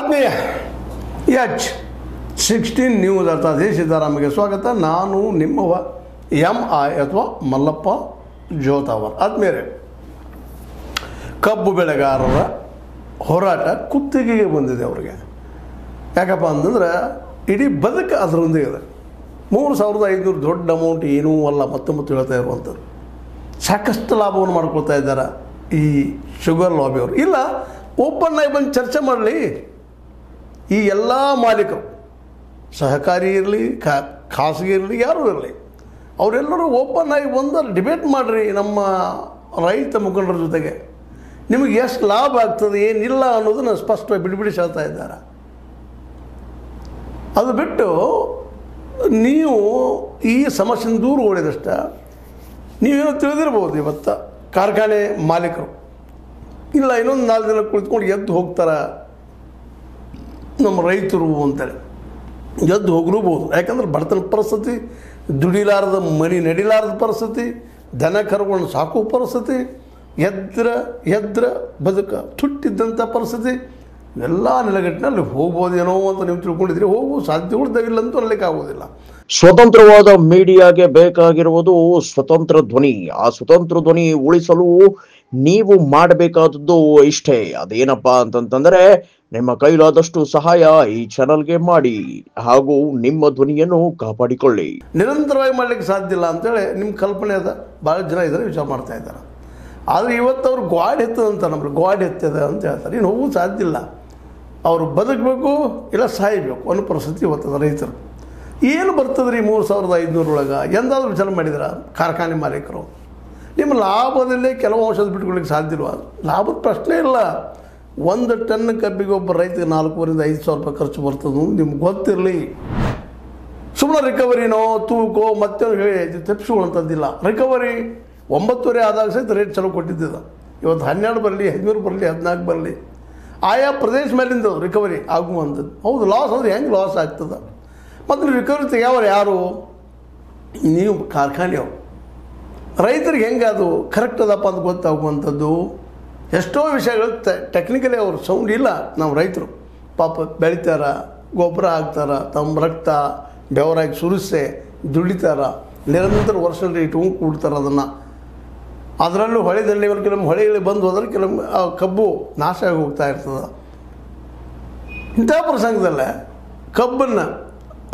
ಆತ್ಮೀಯ H16 news ಅರ್ಥಾತ್ ಸಿದ್ದರಾಮಯ್ಯಗೆ ಸ್ವಾಗತ. ನಾನು ನಿಮ್ಮವ MI ಅಥವಾ ಮಲ್ಲಪ್ಪ ಜೋತಾವರ್. ಆದ್ಮೇಲೆ ಕಬ್ಬು ಬೆಳೆಗಾರರ ಹೋರಾಟ ಕುತ್ತಿಗೆಗೆ ಬಂದಿದೆ ಅವರಿಗೆ. ಯಾಕಪ್ಪ ಅಂತಂದ್ರೆ ಇಡೀ ಬದುಕು ಅದರೊಂದಿಗೆ ಇದೆ. 3500 ದೊಡ್ಡ ಅಮೌಂಟ್ ಏನೂ ಅಲ್ಲ, ಮತ್ತೆ ಹೇಳ್ತಾ ಇರುವಂಥದ್ದು. ಸಾಕಷ್ಟು ಲಾಭವನ್ನು ಮಾಡ್ಕೊಳ್ತಾ ಇದ್ದಾರೆ ಈ ಶುಗರ್ ಲಾಬಿಯವರು. ಇಲ್ಲ, ಓಪನ್ ಆಗಿ ಬಂದು ಚರ್ಚೆ ಮಾಡಲಿ. ಈ ಎಲ್ಲ ಮಾಲೀಕರು, ಸಹಕಾರಿ ಇರಲಿ, ಖಾಸಗಿ ಇರಲಿ, ಯಾರೂ ಇರಲಿ, ಅವರೆಲ್ಲರೂ ಓಪನ್ ಆಗಿ ಬಂದು ಡಿಬೇಟ್ ಮಾಡಿರಿ ನಮ್ಮ ರೈತ ಮುಖಂಡರ ಜೊತೆಗೆ. ನಿಮಗೆ ಎಷ್ಟು ಲಾಭ ಆಗ್ತದೆ, ಏನಿಲ್ಲ ಅನ್ನೋದನ್ನು ಸ್ಪಷ್ಟವಾಗಿ ಬಿಡಿ ಹೇಳ್ತಾ ಇದ್ದಾರೆ. ಅದು ಬಿಟ್ಟು ನೀವು ಈ ಸಮಸ್ಯೆನ ದೂರ ಓಡಿದಷ್ಟ ನೀವೇನೋ ತಿಳಿದಿರ್ಬೋದು. ಇವತ್ತು ಕಾರ್ಖಾನೆ ಮಾಲೀಕರು ಇಲ್ಲ ಇನ್ನೊಂದು 4 ದಿನ ಕುಳಿತುಕೊಂಡು ಎದ್ದು ಹೋಗ್ತಾರೆ ನಮ್ಮ ರೈತರು ಅಂತೇಳಿ. ಎದ್ದು ಹೋಗ್ಲೂಬೋದು. ಯಾಕಂದ್ರೆ ಬಡತನ ಪರಿಸ್ಥಿತಿ, ದುಡಿಲಾರದ ಮನೆ ನಡಿಲಾರದ ಪರಿಸ್ಥಿತಿ, ದನ ಕರುಗಳನ್ನು ಸಾಕೋ ಪರಿಸ್ಥಿತಿ, ಎದ್ರ ಬದುಕ ತುಟ್ಟಿದ್ದಂಥ ಪರಿಸ್ಥಿತಿ, ಎಲ್ಲ ನೆಲೆಗಟ್ಟಿನಲ್ಲಿ ಹೋಗ್ಬೋದೇನೋ ಅಂತ ನೀವು ತಿಳ್ಕೊಂಡಿದ್ರಿ. ಹೋಗು ಸಾಧ್ಯವಿಲ್ಲ ಅಂತೂ ಅಲ್ಲಿಗೆ ಆಗೋದಿಲ್ಲ. ಸ್ವತಂತ್ರವಾದ ಮೀಡಿಯಾಗೆ ಬೇಕಾಗಿರುವುದು ಸ್ವತಂತ್ರ ಧ್ವನಿ. ಆ ಸ್ವತಂತ್ರ ಧ್ವನಿ ಉಳಿಸಲು ನೀವು ಮಾಡಬೇಕಾದದ್ದು ಇಷ್ಟೇ. ಅದೇನಪ್ಪಾ ಅಂತಂತಂದ್ರೆ ನಿಮ್ಮ ಕೈಲಾದಷ್ಟು ಸಹಾಯ ಈ ಚಾನಲ್ಗೆ ಮಾಡಿ ಹಾಗೂ ನಿಮ್ಮ ಧ್ವನಿಯನ್ನು ಕಾಪಾಡಿಕೊಳ್ಳಿ. ನಿರಂತರವಾಗಿ ಮಾಡಲಿಕ್ಕೆ ಸಾಧ್ಯ ಇಲ್ಲ ಅಂತೇಳಿ ನಿಮ್ಮ ಕಲ್ಪನೆ ಅದ. ಭಾಳ ಜನ ಇದ್ದಾರೆ, ವಿಚಾರ ಮಾಡ್ತಾ ಇದ್ದಾರೆ. ಆದರೆ ಇವತ್ತು ಅವ್ರು ಗಾಡಿ ಎತ್ತದಂತ ನಮ್ಗೆ ಗಾಡಿ ಎತ್ತದೆ ಅಂತ ಹೇಳ್ತಾರೆ. ಇನ್ನು ಹೋಗೋದು ಸಾಧ್ಯ ಇಲ್ಲ. ಅವರು ಬದುಕಬೇಕು ಇಲ್ಲ ಸಾಯಬೇಕು ಅನ್ನೋ ಪರಿಸ್ಥಿತಿ ಇವತ್ತದ ರೈತರು. ಏನು ಬರ್ತದೆ ರೀ 3500 ಒಳಗೆ? ಎಂದಾದ್ರೂ ವಿಚಾರ ಮಾಡಿದ್ರ ಕಾರ್ಖಾನೆ ಮಾಲೀಕರು? ನಿಮ್ಮ ಲಾಭದಲ್ಲೇ ಕೆಲವು ಔಷಧ ಬಿಟ್ಕೊಳ್ಳಿಕ್ಕೆ ಸಾಧ್ಯ ಇಲ್ವ? ಲಾಭದ ಪ್ರಶ್ನೆ ಇಲ್ಲ. 1 ಟನ್ ಕಬ್ಬಿಗೆ ಒಬ್ಬ ರೈತಗೆ 4,500 5,000 ರೂಪಾಯಿ ಖರ್ಚು ಬರ್ತದೆ ನಿಮ್ಗೆ ಗೊತ್ತಿರಲಿ. ಸುಮ್ಮನೆ ರಿಕವರಿನೋ ತೂಕೋ ಮತ್ತೇನು ಹೇಳಿ ತಪ್ಪಿಸ್ಕೊಳ್ಳೋಂಥದ್ದಿಲ್ಲ. ರಿಕವರಿ 9.5 ಆದಾಗ ಸಹಿತ ರೇಟ್ ಚಲೋ ಕೊಟ್ಟಿದ್ದ. ಇವತ್ತು 12 ಬರಲಿ, 13 ಬರಲಿ, 14 ಬರಲಿ, ಆಯಾ ಪ್ರದೇಶ ಮೇಲಿಂದ ರಿಕವರಿ ಆಗುವಂಥದ್ದು. ಹೌದು, ಲಾಸ್ ಅಂದರೆ ಹೆಂಗೆ ಲಾಸ್ ಆಗ್ತದೆ? ಮತ್ತು ರಿಕವರಿ ತೆಗೆಯವರು ಯಾರು? ನೀವು ಕಾರ್ಖಾನೆಯವರು. ರೈತರಿಗೆ ಹೆಂಗೆ ಅದು ಕರೆಕ್ಟ್ ಅದಪ್ಪ ಅಂತ ಗೊತ್ತಾಗುವಂಥದ್ದು. ಎಷ್ಟೋ ವಿಷಯಗಳು ಟೆಕ್ನಿಕಲಿ ಅವರು ಸೌಂಡ್ ಇಲ್ಲ. ನಾವು ರೈತರು ಪಾಪ ಬೆಳಿತಾರ, ಗೊಬ್ಬರ ಹಾಕ್ತಾರ, ತಮ್ಮ ರಕ್ತ ಬೆವರಾಗಿ ಸುರಿಸೆ ದುಡಿತಾರ, ನಿರಂತರ ವರ್ಷದಲ್ಲಿ ಇಟ್ಕೊಂಡು ಕೂಡ್ತಾರೆ. ಅದರಲ್ಲೂ ಹೊಳೆ ದಂಡೆಗಳು ಕೆಲವೊಮ್ಮೆ ಹೊಳೆಗಳಿಗೆ ಬಂದು ಹೋದ್ರೆ ಕೆಲವೊಮ್ಮೆ ಆ ಕಬ್ಬು ನಾಶ ಆಗಿ ಹೋಗ್ತಾ ಇರ್ತದೆ. ಇಂಥ ಪ್ರಸಂಗದಲ್ಲೇ ಕಬ್ಬನ್ನು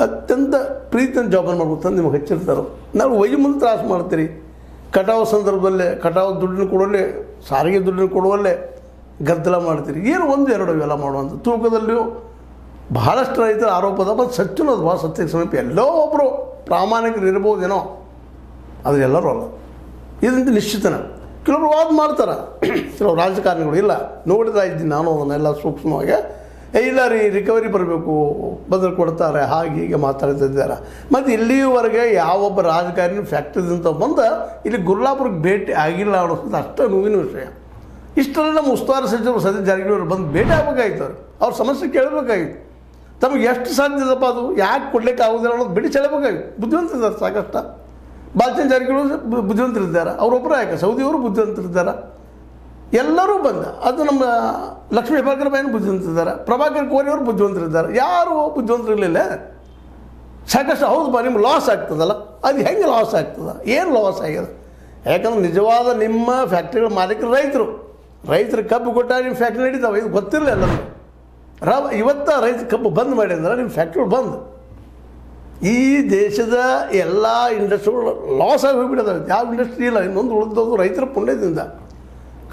ಅತ್ಯಂತ ಪ್ರೀತಿಯನ್ನು ಜೋಪಾನ ಮಾಡ್ಬೇಕು ನಿಮಗೆ ಹಚ್ಚಿರ್ತಾರೆ. ನಾವು ಒಯ್ಯಿ ಮುಂದೆ ತ್ರಾಸು ಮಾಡ್ತೀರಿ. ಕಟಾವು ಸಂದರ್ಭದಲ್ಲೇ ಕಟಾವು ದುಡ್ಡನ್ನು ಕೊಡುವಲ್ಲೇ, ಸಾರಿಗೆ ದುಡ್ಡನ್ನು ಕೊಡುವಲ್ಲೇ ಗದ್ದಲ ಮಾಡ್ತೀರಿ. ಏನು 1-2 ಇವೆಲ್ಲ ಮಾಡುವಂಥ ತೂಕದಲ್ಲಿಯೂ ಬಹಳಷ್ಟು ರೈತರ ಆರೋಪದ. ಮತ್ತು ಸಚ್ಚು ಅದು ಭಾಳ ಸತ್ಯಕ್ಕೆ ಸಮೀಪ. ಎಲ್ಲೋ ಒಬ್ಬರು ಪ್ರಾಮಾಣಿಕರು ಇರ್ಬೋದೇನೋ, ಅದು ಎಲ್ಲರೂ ಅಲ್ಲ. ಇದಂತ ನಿಶ್ಚಿತನ. ಕೆಲವರು ವಾದ ಮಾಡ್ತಾರೆ, ಕೆಲವು ರಾಜಕಾರಣಿಗಳು. ಇಲ್ಲ, ನೋಡಿದ ಇದ್ದೀನಿ ನಾನು ಅದನ್ನೆಲ್ಲ ಸೂಕ್ಷ್ಮವಾಗಿ. ಇಲ್ಲ ರೀ, ರಿಕವರಿ ಬರಬೇಕು, ಬದಲು ಕೊಡ್ತಾರೆ, ಹಾಗೆ ಹೀಗೆ ಮಾತಾಡ್ತಿದ್ದಾರೆ. ಮತ್ತು ಇಲ್ಲಿಯವರೆಗೆ ಯಾವೊಬ್ಬ ರಾಜಕಾರಣಿ ಫ್ಯಾಕ್ಟ್ರಿದಿಂದ ಬಂದು ಇಲ್ಲಿ ಗುರ್ಲಾಪುರಕ್ಕೆ ಭೇಟಿ ಆಗಿಲ್ಲ ಅನ್ನೋದು ಅಷ್ಟೇ ನೋವಿನ ವಿಷಯ. ಇಷ್ಟೆಲ್ಲ ನಮ್ಮ ಉಸ್ತುವಾರಿ ಸಚಿವರು ಸತೀಶ್ ಜಾರಕಿಹೊಳಿ ಬಂದು ಭೇಟಿ ಆಗಬೇಕಾಗಿತ್ತು. ಅವ್ರ ಸಮಸ್ಯೆ ಕೇಳಬೇಕಾಗಿತ್ತು. ತಮಗೆ ಎಷ್ಟು ಸಾಧ್ಯದಪ್ಪ ಅದು, ಯಾಕೆ ಕೊಡ್ಲಿಕ್ಕೆ ಆಗೋದಿಲ್ಲ ಅನ್ನೋದು ಬಿಡಿ ಹೇಳಬೇಕಾಗಿತ್ತು. ಬುದ್ಧಿವಂತಿದ್ದಾರೆ ಸಾಕಷ್ಟು. ಬಾಲಚಂದ್ರ ಜಾರಕಿಹೊಳಿ ಬುದ್ಧಿವಂತರಿದ್ದಾರೆ, ಅವರೊಬ್ಬರು ಯಾಕೆ ಸೌದಿಯವರು ಬುದ್ಧಿವಂತರಿದ್ದಾರೆ. ಎಲ್ಲರೂ ಬಂದ. ಅದು ನಮ್ಮ ಲಕ್ಷ್ಮೀ ಹೆಬ್ಬಾಳ್ಕರ್ ಬಾಯಿನ ಬುದ್ಧಿವಂತರಿದ್ದಾರೆ, ಪ್ರಭಾಕರ್ ಕೋರಿಯವರು ಬುದ್ಧಿವಂತರಿದ್ದಾರೆ. ಯಾರು ಬುದ್ಧಿವಂತರಿರಲಿಲ್ಲ ಸಾಕಷ್ಟು. ಹೌದು ಬಾ, ನಿಮ್ಗೆ ಲಾಸ್ ಆಗ್ತದಲ್ಲ, ಅದು ಹೆಂಗೆ ಲಾಸ್ ಆಗ್ತದೆ? ಏನು ಲಾಸ್ ಆಗ್ಯದ? ಯಾಕಂದ್ರೆ ನಿಜವಾದ ನಿಮ್ಮ ಫ್ಯಾಕ್ಟ್ರಿಗಳ ಮಾಲೀಕರು ರೈತರು ಕಬ್ಬು ಕೊಟ್ಟಾಗ ನಿಮ್ಮ ಫ್ಯಾಕ್ಟ್ರಿ ನಡೀತಾವೆ. ಇದು ಗೊತ್ತಿರಲಿಲ್ಲ ಎಲ್ಲರೂ. ಇವತ್ತು ರೈತ ಕಬ್ಬು ಬಂದ್ ಮಾಡಿದ್ರೆ ನಿಮ್ಮ ಫ್ಯಾಕ್ಟ್ರಿಗಳು ಬಂದು ಈ ದೇಶದ ಎಲ್ಲ ಇಂಡಸ್ಟ್ರಿಗಳು ಲಾಸ್ ಆಗಿ ಹೋಗಿಬಿಡೋದು. ಯಾವ ಇಂಡಸ್ಟ್ರಿ ಇಲ್ಲ ಇನ್ನೊಂದು ಉಳಿದೋದು ರೈತರ ಪುಣ್ಯದಿಂದ.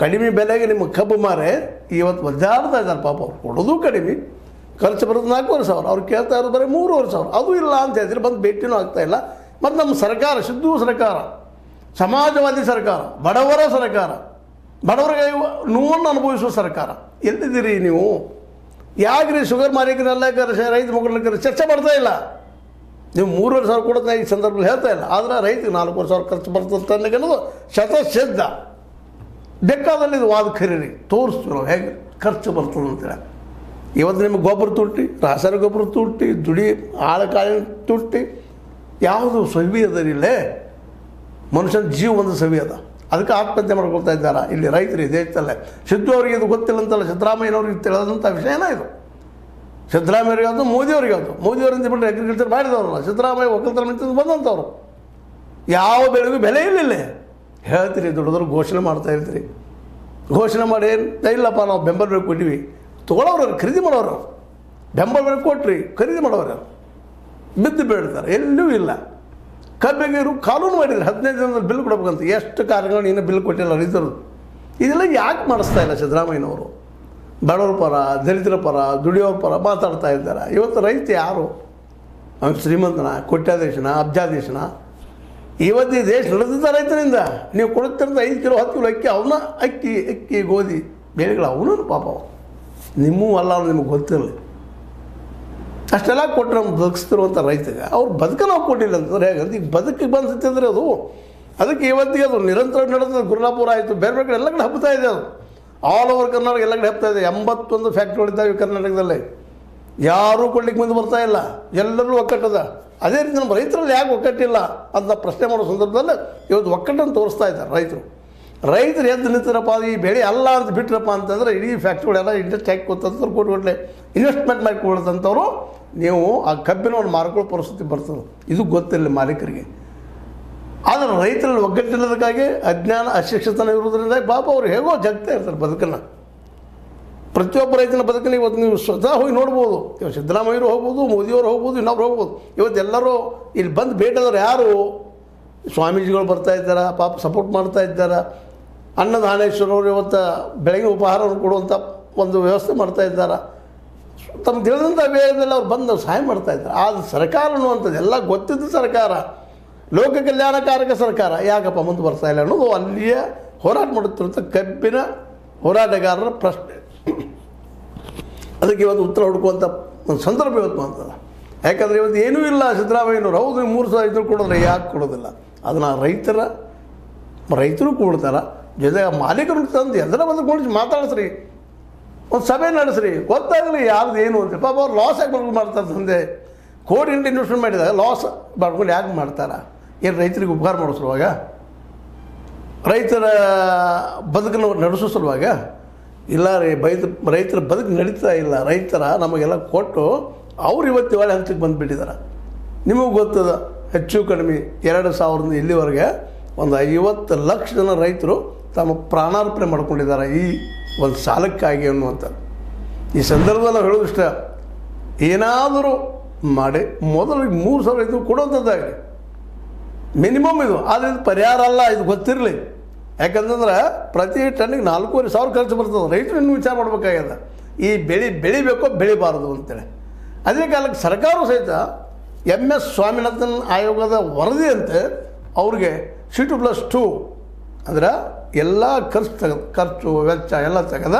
ಕಡಿಮೆ ಬೆಲೆಗೆ ನಿಮ್ಮ ಕಬ್ಬು ಮಾರೆ ಇವತ್ತು ಒದ್ದಾಡ್ತಾ ಇದ್ದಾರೆ ಪಾಪ. ಅವ್ರು ಕೊಡೋದು ಕಡಿಮೆ, ಖರ್ಚು ಬರೋದು 4,500. ಅವ್ರು ಕೇಳ್ತಾ ಇರೋದು ಬರೀ 3,500. ಅದು ಇಲ್ಲ ಅಂತ ಹೇಳಿದ್ರೆ ಬಂದು ಭೇಟಿನೂ ಆಗ್ತಾಯಿಲ್ಲ. ಮತ್ತು ನಮ್ಮ ಸರ್ಕಾರ ಸಿದ್ದು ಸರ್ಕಾರ, ಸಮಾಜವಾದಿ ಸರ್ಕಾರ, ಬಡವರ ಸರ್ಕಾರ, ಬಡವರಿಗೆ ನೋವನ್ನು ಅನುಭವಿಸುವ ಸರ್ಕಾರ. ಎಲ್ಲಿದ್ದೀರಿ ನೀವು? ಯಾಕ್ರಿ ಶುಗರ್ ಮಾಲೀಕರೆಲ್ಲ ರೈತ ಮುಖಂಡರ ಚರ್ಚೆ ಮಾಡ್ತಾ ಇಲ್ಲ? ನೀವು 3,500 ಕೊಡೋದು ಈ ಸಂದರ್ಭದಲ್ಲಿ ಹೇಳ್ತಾ ಇಲ್ಲ. ಆದರೆ ರೈತರಿಗೆ 4,500 ಖರ್ಚು ಬರ್ತದೆ ಅನ್ನೋದು ಶತಸಿದ್ಧ. ಬೇಕಾದಲ್ಲಿ ಇದು ವಾದ ಖರೀರಿ ತೋರಿಸ್ತೀವಿ ನಾವು ಹೇಗೆ ಖರ್ಚು ಬರ್ತದೆ ಅಂತೇಳಿ. ಇವತ್ತು ನಿಮಗೆ ಗೊಬ್ಬರ ತುಟ್ಟಿ, ರಾಸಾಯನಿಕ ಗೊಬ್ಬರ ತುಟ್ಟಿ, ಆಳಕಾಳಿನ ತುಟ್ಟಿ, ಯಾವುದು ಸವಿ ಅದರಿಲ್ಲೇ? ಮನುಷ್ಯನ ಜೀವ ಒಂದು ಸವಿ ಅದ. ಅದಕ್ಕೆ ಆತ್ಮಹತ್ಯೆ ಮಾಡ್ಕೊಳ್ತಾ ಇದ್ದಾರೆ ಇಲ್ಲಿ ರೈತರು ದೇಶದಲ್ಲೇ. ಸಿದ್ದು ಅವರಿಗೆ ಇದು ಗೊತ್ತಿಲ್ಲ ಅಂತಲ್ಲ, ಸಿದ್ದರಾಮಯ್ಯನವ್ರಿಗೆ ತಿಳಿದಂಥ ವಿಷಯನ ಇದು. ಸಿದ್ದರಾಮಯ್ಯರಿಗಾಯ್ತು ಮೋದಿಯವರಿಗಾಯ್ತು. ಮೋದಿಯವರಿಂದ ಬಿಟ್ಟರೆ ಅಗ್ರಿಕಲ್ಚರ್ ಮಾಡಿದವ್ರಲ್ಲ, ಸಿದ್ದರಾಮಯ್ಯ ಒಕ್ಕಲ್ತನ ಮಿಂಚು ಬಂದಂಥವ್ರು. ಯಾವ ಬೆಳೆಗೂ ಬೆಲೆ ಇಲ್ಲ. ಹೇಳ್ತೀರಿ ದೊಡ್ಡದವ್ರು ಘೋಷಣೆ ಮಾಡ್ತಾ ಇರ್ತೀರಿ, ಘೋಷಣೆ ಮಾಡಿ ಇಲ್ಲಪ್ಪ ನಾವು ಬೆಂಬಲ ಬೆಲೆ ಕೊಟ್ಟಿವಿ, ತೊಗೊಳೋರು ಖರೀದಿ ಮಾಡೋರು, ಬೆಂಬಲ ಬೆಲೆ ಕೊಟ್ರಿ ಖರೀದಿ ಮಾಡೋರು ಬಿದ್ದು ಬೇಡ್ತಾರೆ, ಎಲ್ಲೂ ಇಲ್ಲ. ಕಬ್ಬಿಗೆ ಇವರು ಕಾನೂನು ಮಾಡಿದ್ರು 15 ದಿನದಲ್ಲಿ ಬಿಲ್ ಕೊಡ್ಬೇಕಂತ. ಎಷ್ಟು ಕಾರ್ಯಗಳು ಇನ್ನೂ ಬಿಲ್ ಕೊಟ್ಟಿಲ್ಲ ರೈತರು. ಇದೆಲ್ಲ ಯಾಕೆ ಮಾಡಿಸ್ತಾ ಇಲ್ಲ ಸಿದ್ದರಾಮಯ್ಯನವರು? ಬಡವರ ಪರ, ದಲಿತರ ಪರ, ದುಡಿಯೋರ ಪರ ಮಾತಾಡ್ತಾ ಇದ್ದಾರೆ. ಇವತ್ತು ರೈತ ಯಾರು? ಅವ್ನು ಶ್ರೀಮಂತನ, ಕೋಟ್ಯಾಧೀಶನ, ಅಬ್ಜಾಧೀಶನ? ಇವತ್ತು ಈ ದೇಶ ನಡೆದಿದ್ದ ರೈತರಿಂದ. ನೀವು ಕೊಡುತ್ತಿರೋದು 5 ಕಿಲೋ 10 ಕಿಲೋ ಅಕ್ಕಿ, ಅವನ್ನ ಅಕ್ಕಿ ಗೋಧಿ ಬೇಳೆಗಳು ಅವನು ಪಾಪ ನಿಮ್ಮೂ ಅಲ್ಲ, ನಿಮಗೆ ಗೊತ್ತಿರಲಿ. ಅಷ್ಟೆಲ್ಲ ಕೊಟ್ಟರೆ ನಮ್ಗೆ ಬದುಕಿಸ್ತಿರುವಂಥ ರೈತಗೆ ಅವ್ರು ಬದುಕ ನಾವು ಕೊಟ್ಟಿಲ್ಲ ಅಂತಂದ್ರೆ ಹೇಗಂತ ಈಗ ಬದುಕಿಗೆ ಬಂದಿತ್ತಂದರೆ ಅದು ಅದಕ್ಕೆ ಇವತ್ತಿಗೆ ಅದು ನಿರಂತರ ನಡೆದ ಗುರುಲಾಪುರ ಆಯಿತು, ಬೇರೆ ಬೇರೆ ಕಡೆ ಎಲ್ಲ ಕಡೆ ಹಬ್ಬತಾ ಇದೆ. ಅದು ಆಲ್ ಓವರ್ ಕರ್ನಾಟಕ ಎಲ್ಲ ಕಡೆ ಹಬ್ತಾ ಇದೆ. 81 ಫ್ಯಾಕ್ಟ್ರಿಗಳಿದ್ದಾವೆ ಕರ್ನಾಟಕದಲ್ಲಿ. ಯಾರೂ ಕೊಡ್ಲಿಕ್ಕೆ ಮುಂದೆ ಬರ್ತಾ ಇಲ್ಲ, ಎಲ್ಲರೂ ಒಕ್ಕಟ್ಟದ. ಅದೇ ರೀತಿ ನಮ್ಮ ರೈತರಲ್ಲಿ ಯಾಕೆ ಒಕ್ಕಟ್ಟಿಲ್ಲ ಅಂತ ಪ್ರಶ್ನೆ ಮಾಡೋ ಸಂದರ್ಭದಲ್ಲಿ ಇವತ್ತು ಒಕ್ಕಟ್ಟನ್ನು ತೋರಿಸ್ತಾ ಇದ್ದಾರೆ ರೈತರು ಎದ್ದು ನಿಂತಿರಪ್ಪ, ಈ ಬೆಳೆ ಅಲ್ಲ ಅಂತ ಬಿಟ್ಟರಪ್ಪ ಅಂತಂದರೆ ಇಡೀ ಫ್ಯಾಕ್ಟ್ರಿಗಳೆಲ್ಲ ಇಂಟ್ರೆಸ್ಟ್ ಹಾಕಿ ಕೊತ್ತಂತವ್ರು ಕೋಟಿಗಟ್ಟಲೆ ಇನ್ವೆಸ್ಟ್ಮೆಂಟ್ ಮಾಡಿ ಕೊಡ್ತಂಥವ್ರು ನೀವು ಆ ಕಬ್ಬಿನವನ್ನು ಮಾರ್ಕೊಳ್ಳೋ ಪರಿಸ್ಥಿತಿ ಬರ್ತದೆ. ಇದು ಗೊತ್ತಿಲ್ಲ ಮಾಲೀಕರಿಗೆ. ಆದರೆ ರೈತರಲ್ಲಿ ಒಗ್ಗಟ್ಟಿಲ್ಲದಕ್ಕಾಗಿ ಅಜ್ಞಾನ ಅಶಿಕ್ಷಿತನ ಇರೋದ್ರಿಂದ ಪಾಪ ಅವ್ರು ಹೇಗೋ ಜಗ್ತಾ ಇರ್ತಾರೆ ಬದುಕನ್ನು. ಪ್ರತಿಯೊಬ್ಬ ರೈತನ ಬದುಕನ್ನು ಇವತ್ತು ನೀವು ಸ್ವತಃ ಹೋಗಿ ನೋಡ್ಬೋದು. ಇವಾಗ ಸಿದ್ದರಾಮಯ್ಯರು ಹೋಗ್ಬೋದು, ಮೋದಿಯವರು ಹೋಗ್ಬೋದು, ಇನ್ನೊಬ್ರು ಹೋಗ್ಬೋದು. ಇವತ್ತು ಎಲ್ಲರೂ ಇಲ್ಲಿ ಬಂದು ಭೇಟಿದವ್ರು ಯಾರು? ಸ್ವಾಮೀಜಿಗಳು ಬರ್ತಾ ಇದ್ದಾರೆ, ಪಾಪ ಸಪೋರ್ಟ್ ಮಾಡ್ತಾ ಇದ್ದಾರೆ. ಅನ್ನದಾನೇಶ್ವರವರು ಇವತ್ತು ಬೆಳಗಿನ ಉಪಹಾರವನ್ನು ಕೊಡುವಂಥ ಒಂದು ವ್ಯವಸ್ಥೆ ಮಾಡ್ತಾ ಇದ್ದಾರೆ. ತಮ್ಗೆ ತಿಳಿದಂಥ ವೇಳೆಯಲ್ಲಿ ಅವ್ರು ಬಂದು ಸಹಾಯ ಮಾಡ್ತಾ ಇದ್ದಾರೆ. ಆದರೆ ಸರ್ಕಾರ ಅನ್ನುವಂಥದ್ದು ಎಲ್ಲ ಗೊತ್ತಿದ್ದ ಸರ್ಕಾರ, ಲೋಕ ಕಲ್ಯಾಣಕಾರಕ ಸರ್ಕಾರ ಯಾಕಪ್ಪ ಮುಂದೆ ಬರ್ತಾ ಇಲ್ಲ ಅನ್ನೋದು ಅಲ್ಲಿಯೇ ಹೋರಾಟ ಮಾಡುತ್ತಿರುವಂಥ ಕಬ್ಬಿನ ಹೋರಾಟಗಾರರ ಪ್ರಶ್ನೆ. ಅದಕ್ಕೆ ಇವತ್ತು ಉತ್ತರ ಹುಡುಕುವಂಥ ಒಂದು ಸಂದರ್ಭ ಇವತ್ತು ಅಂತದ. ಯಾಕಂದರೆ ಇವತ್ತು ಏನೂ ಇಲ್ಲ ಸಿದ್ದರಾಮಯ್ಯನವರು. ಹೌದು 3,000 ಕೊಡೋದ್ರೆ ಯಾಕೆ ಕೊಡೋದಿಲ್ಲ? ಅದನ್ನು ರೈತರು ಕೊಡ್ತಾರೆ, ಜೊತೆಗೆ ಮಾಲೀಕರು ತಂದು ಎಲ್ಲರ ಬಂದು ಕುಳಿಸಿ ಮಾತಾಡಿಸ್ರಿ, ಒಂದು ಸಭೆ ನಡೆಸ್ರಿ, ಗೊತ್ತಾಗಲಿ ಯಾರ್ದು ಏನು ಅಂತ. ಪಾಪ ಅವ್ರು ಲಾಸ್ ಆಗಿ ಮಾಡ್ತಾರೆ. ತಂದೆ ಕೋಟಿ ಗಂಟೆ ಇನ್ವೆಸ್ಟ್ಮೆಂಟ್ ಮಾಡಿದಾಗ ಲಾಸ್ ಮಾಡ್ಕೊಂಡು ಯಾಕೆ ಮಾಡ್ತಾರೆ? ಏನು ರೈತರಿಗೆ ಉಪಕಾರ ಮಾಡೋ ಸಲುವಾಗ, ರೈತರ ಬದುಕನ್ನು ನಡೆಸೋ ಸಲುವಾಗ? ಇಲ್ಲ ರೀ, ರೈತರ ಬದುಕು ನಡೀತಾ ಇಲ್ಲ. ರೈತರ ನಮಗೆಲ್ಲ ಕೊಟ್ಟು ಅವ್ರು ಇವತ್ತು ಒಳ್ಳೆ ಹಂತಕ್ಕೆ ಬಂದುಬಿಟ್ಟಿದ್ದಾರೆ. ನಿಮಗೂ ಗೊತ್ತದ, ಹೆಚ್ಚು ಕಡಿಮೆ 2000 ಇಲ್ಲಿವರೆಗೆ ಒಂದು 50 ಲಕ್ಷ ಜನ ರೈತರು ತಮ್ಮ ಪ್ರಾಣಾರ್ಪಣೆ ಮಾಡ್ಕೊಂಡಿದ್ದಾರೆ ಈ ಒಂದು ಸಾಲಕ್ಕಾಗಿ ಅನ್ನುವಂಥದ್ದು. ಈ ಸಂದರ್ಭದಲ್ಲಿ ನಾವು ಹೇಳೋದು ಇಷ್ಟ, ಏನಾದರೂ ಮಾಡಿ ಮೊದಲಿಗೆ 3,000 ಕೊಡುವಂಥದ್ದಾಗಲಿ ಮಿನಿಮಮ್ ಇದು. ಆದರೆ ಇದು ಪರಿಹಾರ ಅಲ್ಲ, ಇದು ಗೊತ್ತಿರಲಿ. ಯಾಕಂತಂದ್ರೆ ಪ್ರತಿ ಟನ್ನಿಗೆ 4,500 ಖರ್ಚು ಬರ್ತದೆ. ರೈತರು ಇನ್ನೂ ವಿಚಾರ ಮಾಡಬೇಕಾಗ್ಯದ, ಈ ಬೆಳಿಬೇಕೋ ಬೆಳಿಬಾರದು ಅಂತೇಳಿ. ಅದೇ ಕಾಲಕ್ಕೆ ಸರ್ಕಾರವು ಸಹಿತ MS ಸ್ವಾಮಿನಾಥನ್ ಆಯೋಗದ ವರದಿಯಂತೆ ಅವ್ರಿಗೆ C2+2 ಅಂದ್ರೆ ಎಲ್ಲ ಖರ್ಚು ವೆಚ್ಚ ಎಲ್ಲ ತೆಗೆದ,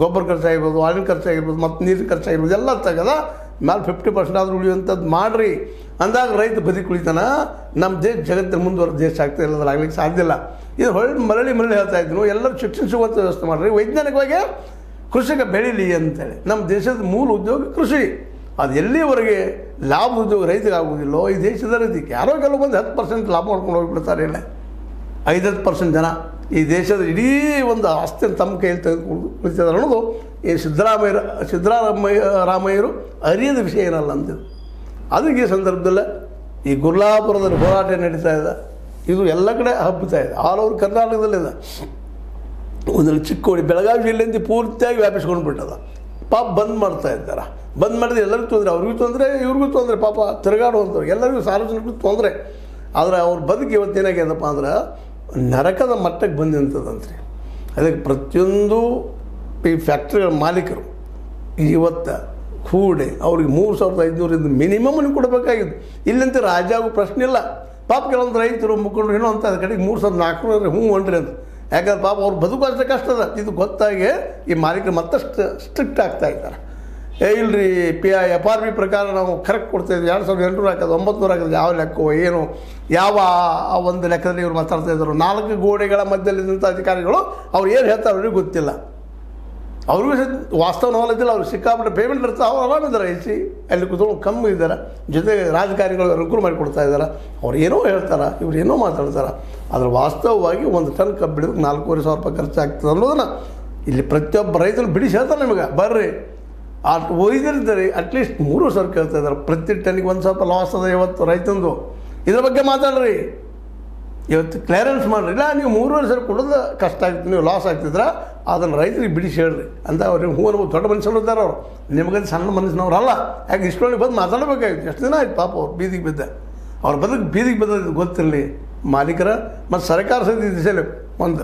ಗೊಬ್ಬರ ಖರ್ಚಾಗಿರ್ಬೋದು, ಆಳಿನ ಖರ್ಚಾಗಿರ್ಬೋದು, ಮತ್ತು ನೀರಿನ ಖರ್ಚಾಗಿರ್ಬೋದು ಎಲ್ಲ ತೆಗೆದ ಮೇಲೆ 50% ಆದರೂ ಉಳಿಯುವಂಥದ್ದು ಮಾಡಿರಿ ಅಂದಾಗ ರೈತ ಬದುಕಿ ಉಳಿತಾನ. ನಮ್ಮ ದೇಶ ಜಗತ್ತಿನ ಮುಂದುವರೆದ ದೇಶ ಆಗ್ತಾ ಇಲ್ಲ, ಆಗ್ಲಿಕ್ಕೆ ಸಾಧ್ಯ ಇಲ್ಲ. ಇದು ಮರಳಿ ಹೇಳ್ತಾ ಇದ್ರು, ಎಲ್ಲರೂ ಶಿಕ್ಷಣ ಸಿಗುವಂಥ ವ್ಯವಸ್ಥೆ ಮಾಡಿರಿ, ವೈಜ್ಞಾನಿಕವಾಗಿ ಕೃಷಿಗೆ ಬೆಳೀಲಿ ಅಂತೇಳಿ. ನಮ್ಮ ದೇಶದ ಮೂಲ ಉದ್ಯೋಗ ಕೃಷಿ. ಅದು ಎಲ್ಲಿವರೆಗೆ ಲಾಭ ಉದ್ಯೋಗ ರೈತರಿಗೆ ಆಗುವುದಿಲ್ಲೋ ಈ ದೇಶದ ರೈತಕ್ಕೆ ಯಾರೋ ಕೆಲವು ಮಂದಿ 10% ಲಾಭ ಮಾಡ್ಕೊಂಡು ಹೋಗಿಬಿಡ್ತಾರೆ. ಇಲ್ಲ 5-10% ಜನ ಈ ದೇಶದ ಇಡೀ ಒಂದು ಆಸ್ತಿಯನ್ನು ತಮ್ಮ ಕೈಯಲ್ಲಿ ತೆಗೆದುಕೊಂಡು ಕುಳಿತಿದ್ದಾರೆ ಅನ್ನೋದು ಈ ಸಿದ್ದರಾಮಯ್ಯರು ಅರಿಯದ ವಿಷಯ ಏನಲ್ಲ ಅಂತಿದ್ದು. ಅದಕ್ಕೆ ಈ ಸಂದರ್ಭದಲ್ಲೇ ಈ ಗುರುಲಾಪುರದಲ್ಲಿ ಹೋರಾಟ ನಡೀತಾ ಇದೆ. ಇದು ಎಲ್ಲ ಕಡೆ ಹಬ್ಬುತ್ತಾ ಇದೆ, ಆಲ್ ಓವರ್ ಕರ್ನಾಟಕದಲ್ಲಿದೆ. ಒಂದರಲ್ಲಿ ಚಿಕ್ಕೋಡಿ, ಬೆಳಗಾವಿ ಜಿಲ್ಲೆಯಿಂದ ಪೂರ್ತಿಯಾಗಿ ವ್ಯಾಪಿಸ್ಕೊಂಡು ಬಿಟ್ಟದ. ಪಾಪ ಬಂದ್ ಮಾಡ್ತಾ ಇದ್ದಾರೆ. ಬಂದ್ ಮಾಡಿದ್ರೆ ಎಲ್ಲರಿಗೂ ತೊಂದರೆ, ಅವ್ರಿಗೂ ತೊಂದರೆ, ಇವ್ರಿಗೂ ತೊಂದರೆ. ಪಾಪ ತಿರುಗಾಡುವಂಥವ್ರು ಎಲ್ಲರಿಗೂ ಸಾರ್ವಜನಿಕರಿಗೂ ತೊಂದರೆ. ಆದರೆ ಅವ್ರ ಬದುಕು ಇವತ್ತೇನಾಗ್ಯದಪ್ಪ ಅಂದ್ರೆ ನರಕದ ಮಟ್ಟಕ್ಕೆ ಬಂದಂಥದ್ದಂತ್ರಿ. ಅದಕ್ಕೆ ಪ್ರತಿಯೊಂದು ಈ ಫ್ಯಾಕ್ಟ್ರಿಗಳ ಮಾಲೀಕರು ಇವತ್ತು ಕೂಡಿ ಅವ್ರಿಗೆ 3,500 ಮಿನಿಮಮ್ ನೀವು ಕೊಡಬೇಕಾಗಿದ್ದು. ಇಲ್ಲಂತ ರಾಜ ಆಗೋ ಪ್ರಶ್ನೆ ಇಲ್ಲ. ಪಾಪ ಕೆಲವೊಂದು ರೈತರು ಮುಖಂಡರು ಏನೋ ಅಂತ ಅದ್ರ ಕಡೆಗೆ 3,400 ಹ್ಞೂ ಹೊಂಟ್ರಿ ಅಂತ. ಯಾಕಂದ್ರೆ ಪಾಪ ಅವ್ರು ಬದುಕು ಅಷ್ಟೇ ಕಷ್ಟದ. ಇದು ಗೊತ್ತಾಗಿ ಈ ಮಾಲೀಕರು ಮತ್ತಷ್ಟು ಸ್ಟ್ರಿಕ್ಟ್ ಆಗ್ತಾ ಇದ್ದಾರೆ. ಇಲ್ಲರಿ FRP ಪ್ರಕಾರ ನಾವು ಕರೆಕ್ಟ್ ಕೊಡ್ತಾಯಿದ್ವಿ, 2,800 ಹಾಕೋದು, 900 ಹಾಕೋದು, ಯಾವ ಲೆಕ್ಕೋ ಏನು ಯಾವ ಒಂದು ಲೆಕ್ಕದಲ್ಲಿ ಇವ್ರು ಮಾತಾಡ್ತಾ ಇದ್ರು. 4 ಗೋಡೆಗಳ ಮಧ್ಯದಲ್ಲಿದ್ದಂಥ ಅಧಿಕಾರಿಗಳು ಅವ್ರು ಏನು ಹೇಳ್ತಾರೆ ಅವ್ರಿಗೆ ಗೊತ್ತಿಲ್ಲ. ಅವ್ರಿಗೂ ವಾಸ್ತವ ನಾಲೆಜ್ಜಿಲ್ಲ. ಅವ್ರು ಸಿಕ್ಕಾಪಟ್ಟೆ ಪೇಮೆಂಟ್ ಇರ್ತಾರೆ, ಅವ್ರು ಆರಾಮಿದ್ದಾರೆ. ಅಲ್ಲಿ ಕೂತ್ಕೊಂಡು ಕಮ್ಮಿ ಇದ್ದಾರೆ. ಜೊತೆಗೆ ರಾಜಕಾರಣಿಗಳು ಅನುಕೂಲ ಮಾಡಿಕೊಡ್ತಾ ಇದ್ದಾರೆ. ಅವ್ರು ಏನೋ ಹೇಳ್ತಾರೆ, ಇವ್ರು ಏನೋ ಮಾತಾಡ್ತಾರೆ. ಆದರೆ ವಾಸ್ತವವಾಗಿ 1 ಟನ್ ಕಬ್ಬು ಬಿಡೋದಕ್ಕೆ 4,500 ರೂಪಾಯಿ ಖರ್ಚಾಗ್ತದೆ ಅನ್ನೋದನ್ನು ಇಲ್ಲಿ ಪ್ರತಿಯೊಬ್ಬ ರೈತರು ಬಿಡಿಸಿ ಹೇಳ್ತಾರೆ. ನಿಮಗೆ ಬರ್ರಿ ಒಯ್ದಿರ್ತಾರೆ ಅಟ್ಲೀಸ್ಟ್ 3,000 ಕೇಳ್ತಾ ಇದ್ದಾರೆ. ಪ್ರತಿ ಟನ್ನಿಗೆ ಒಂದು ಸ್ವಲ್ಪ ಲಾಸ್ ಅದ ಇವತ್ತು ರೈತಂದು. ಇದ್ರ ಬಗ್ಗೆ ಮಾತಾಡ್ರಿ, ಇವತ್ತು ಕ್ಲಿಯರೆನ್ಸ್ ಮಾಡಿರಿ. ಇಲ್ಲ ನೀವು 3,500 ಕೊಡೋದು ಕಷ್ಟ ಆಗ್ತದೆ, ನೀವು ಲಾಸ್ ಆಗ್ತಿದ್ರೆ ಅದನ್ನು ರೈತರಿಗೆ ಬಿಡಿಸಿ ಹೇಳ್ರಿ ಅಂತ. ಅವ್ರಿಗೆ ಹೂ ಅನ್ನೋ ದೊಡ್ಡ ಮನುಷ್ಯರು ಇದ್ದಾರೆ ಅವರು, ನಿಮಗಂತ ಸಣ್ಣ ಮನುಷ್ಯನವ್ರಲ್ಲ. ಯಾಕೆ ಇಷ್ಟೊಳಗೆ ಬಂದು ಮಾತಾಡಬೇಕಾಗಿತ್ತು. ಎಷ್ಟು ದಿನ ಆಯ್ತು ಪಾಪ ಅವ್ರು ಬೀದಿಗೆ ಬಿದ್ದ, ಅವ್ರ ಬದುಕು ಬೀದಿಗೆ ಬಿದ್ದದ್ದು ಗೊತ್ತಿರಲಿ ಮಾಲೀಕರ ಮತ್ತು ಸರ್ಕಾರ ಸಹಿತ ಈ ದಿಶೆಯಲ್ಲಿ ಒಂದು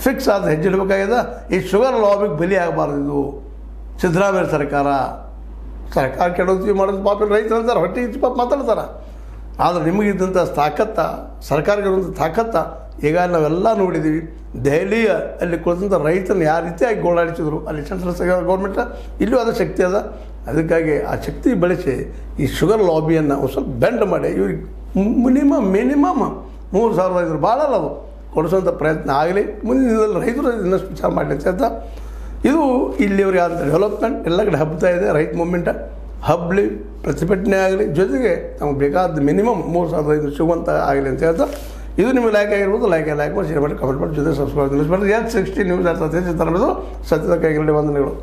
ಫಿಕ್ಸ್ ಆದ ಹೆಜ್ಜೆ ಇಡಬೇಕಾಗಿದೆ. ಈ ಶುಗರ್ ಲಾಬಿಗೆ ಬಲಿ ಆಗಬಾರ್ದು. ಇದು ಸಿದ್ದರಾಮಯ್ಯ ಸರ್ಕಾರ ಕೆಡೋದು ಮಾಡೋದು ಪಾಪ ರೈತರು ಅಂತಾರೆ, ಹೊಟ್ಟೆ ಇಚ್ಚಿ ಪಾಪ ಮಾತಾಡ್ತಾರೆ. ಆದರೆ ನಿಮಗಿದ್ದಂಥ ತಾಕತ್ತ, ಸರ್ಕಾರಗಳಿರುವಂಥ ತಾಕತ್ತ ಈಗ ನಾವೆಲ್ಲ ನೋಡಿದ್ದೀವಿ. ದೆಹಲಿಯ ಅಲ್ಲಿ ಕುಳಿತಂಥ ರೈತರನ್ನ ಯಾವ ರೀತಿಯಾಗಿ ಗೋಳಾಡಿಸಿದ್ರು ಅಲ್ಲಿ ಸೆಂಟ್ರಲ್ ಗೌರ್ಮೆಂಟ್, ಇಲ್ಲೂ ಅದ ಶಕ್ತಿ ಅದ. ಅದಕ್ಕಾಗಿ ಆ ಶಕ್ತಿ ಬಳಸಿ ಈ ಶುಗರ್ ಲಾಬಿಯನ್ನು ಒಂದು ಸ್ವಲ್ಪ ಬೆಂಡ್ ಮಾಡಿ ಇವ್ರಿಗೆ ಮಿನಿಮಮ್ 3,000 ಭಾಳ ಅಲ್ಲ ಅದು ಕೊಡಿಸೋಂಥ ಪ್ರಯತ್ನ ಆಗಲಿ. ಮುಂದಿನ ರೈತರು ಇನ್ನಷ್ಟು ವಿಚಾರ ಮಾಡಲಿ ಅಂತ. ಇದು ಇಲ್ಲಿಯವ್ರಿಗೆ ಆದ ಡೆವಲಪ್ಮೆಂಟ್ ಎಲ್ಲ ಕಡೆ ಹಬ್ತಾ ಇದೆ. ರೈತ ಮೂವ್ಮೆಂಟ್ ಹಬ್ಬಲಿ, ಪ್ರತಿಭಟನೆ ಆಗಲಿ, ಜೊತೆಗೆ ನಮಗೆ ಬೇಕಾದ ಮಿನಿಮಮ್ 3,500 ಸಿಗುವಂಥ ಆಗಲಿ ಅಂತ ಹೇಳ್ತಾ, ಇದು ನಿಮಗೆ ಲೈಕ್ ಆಗಿರ್ಬೋದು. ಲೈಕ್ ಮಾಡಿ, ಶೇರ್ ಮಾಡಿ, ಕಮೆಂಟ್ ಮಾಡಿ, ಜೊತೆ ಸಬ್ಸ್ಕ್ರೈಬ್ ನಿಲ್ಲಿಸ್ಬಾರ್ದು. S60 ನ್ಯೂಸ್ ಅರ್ಥ ಸತ್ಯದ ಕೈಗಿರಲಿ ವಂದನೆಗಳು.